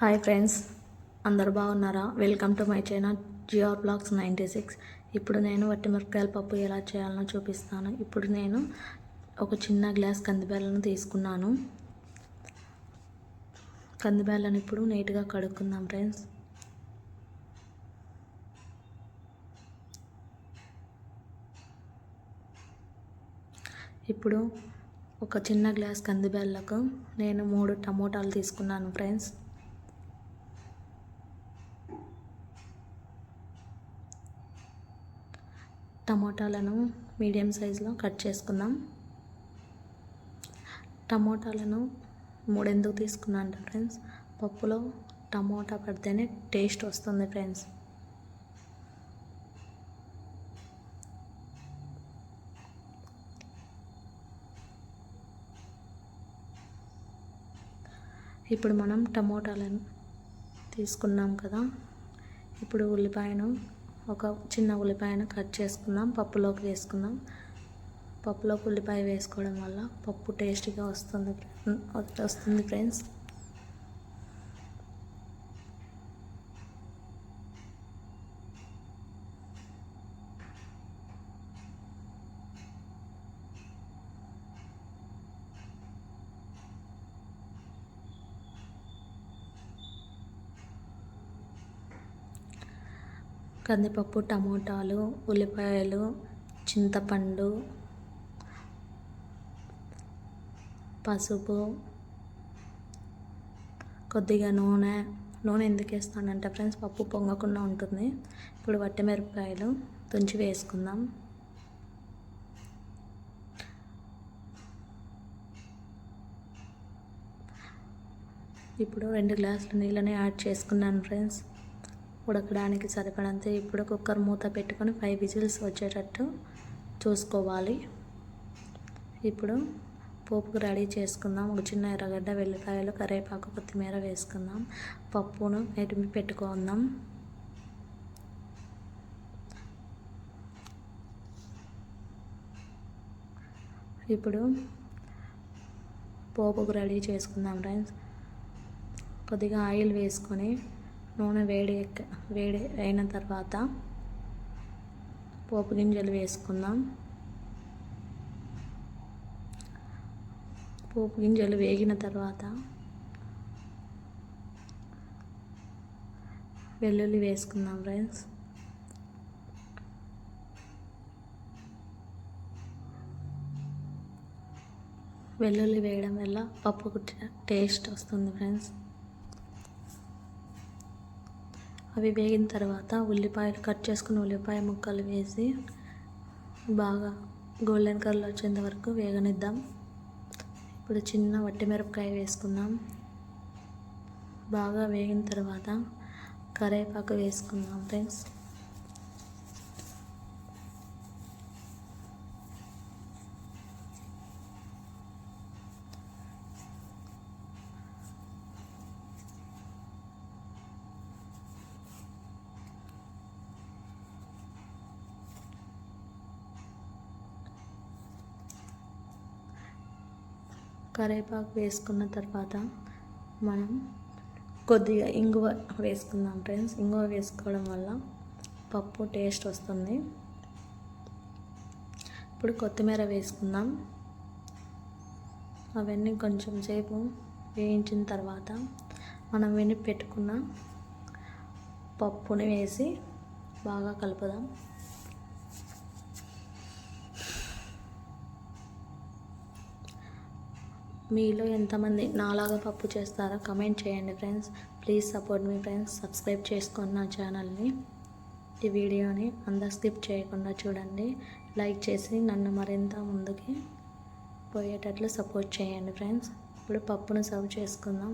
Hi friends, అందరు బాగున్నారా? Welcome to my channel GR blogs 96. ఇప్పుడు నేను వట్టిమిరపకాయల పప్పు ఎలా చేయాలో చూపిస్తాను. ఇప్పుడు నేను ఒక చిన్న గ్లాస్ కందిబెల్లను తీసుకున్నాను. కందిబెల్లను ఇప్పుడు నీట్గా కడుక్కుందాం ఫ్రెండ్స్. ఇప్పుడు ఒక చిన్న గ్లాస్ కందిబెల్లకు నేను 3 టమోటాలు తీసుకున్నాను ఫ్రెండ్స్. టమోటాలను మీడియం సైజులో కట్ చేసుకుందాం. టమోటాలను 3 ఎందుకు తీసుకున్నా అంటే ఫ్రెండ్స్, పప్పులో టమోటా పడితేనే టేస్ట్ వస్తుంది ఫ్రెండ్స్. ఇప్పుడు మనం టమోటాలను తీసుకున్నాం కదా, ఇప్పుడు ఉల్లిపాయను ఒక చిన్న ఉల్లిపాయను కట్ చేసుకుందాం, పప్పులోకి వేసుకుందాం. పప్పులోకి ఉల్లిపాయ వేసుకోవడం వల్ల పప్పు టేస్టీగా వస్తుంది ఫ్రెండ్స్. కందిపప్పు, టమోటాలు, ఉల్లిపాయలు, చింతపండు, పసుపు, కొద్దిగా నూనె ఎందుకు వేస్తానంటే ఫ్రెండ్స్, పప్పు పొంగకుండా ఉంటుంది. ఇప్పుడు వట్టిమిరపకాయలు తుంచి వేసుకుందాం. ఇప్పుడు 2 గ్లాసుల నీళ్ళని యాడ్ చేసుకున్నాను ఫ్రెండ్స్, ఉడకడానికి సరిపడంత. ఇప్పుడు కుక్కర్ మూత పెట్టుకొని 5 విజిల్స్ వచ్చేటట్టు చూసుకోవాలి. ఇప్పుడు పోపుకు రెడీ చేసుకుందాం. ఒక చిన్న ఎర్రగడ్డ, వెల్లిపాయలు, కరివేపాకు, కొత్తిమీర వేసుకుందాం. పప్పును ఎడిమి పెట్టుకుందాం. ఇప్పుడు పోపుకు రెడీ చేసుకుందాం ఫ్రెండ్స్. కొద్దిగా ఆయిల్ వేసుకొని నూనె వేడి అయిన తర్వాత పోపు గింజలు వేసుకుందాం. పోపు గింజలు వేగిన తర్వాత వెల్లుల్లి వేసుకుందాం ఫ్రెండ్స్. వెల్లుల్లి వేయడం వల్ల పప్పుకు టేస్ట్ వస్తుంది ఫ్రెండ్స్. అవి వేగిన తర్వాత ఉల్లిపాయలు కట్ చేసుకుని ఉల్లిపాయ ముక్కలు వేసి బాగా గోల్డెన్ కలర్ వచ్చేంత వరకు వేగనిద్దాం. ఇప్పుడు చిన్న వట్టిమిరపకాయ వేసుకుందాం. బాగా వేగిన తర్వాత కరివేపాకు వేసుకుందాం ఫ్రెండ్స్. కరివేపాకు వేసుకున్న తర్వాత మనం కొద్దిగా ఇంగువ వేసుకుందాం ఫ్రెండ్స్. ఇంగువ వేసుకోవడం వల్ల పప్పు టేస్ట్ వస్తుంది. ఇప్పుడు కొత్తిమీర వేసుకుందాం. అవన్నీ కొంచెం సేపు వేయించిన తర్వాత మనం పెట్టుకున్న పప్పుని వేసి బాగా కలుపుదాం. మీలో ఎంతమంది నాలాగా పప్పు చేస్తారో కమెంట్ చేయండి friends. Please support me friends. Subscribe చేసుకొని నా ఛానల్ని, ఈ వీడియోని అందరు స్కిప్ చేయకుండా చూడండి. లైక్ చేసి నన్ను మరింత ముందుకి పోయేటట్లు సపోర్ట్ చేయండి ఫ్రెండ్స్. ఇప్పుడు పప్పును సర్వ్ చేసుకుందాం.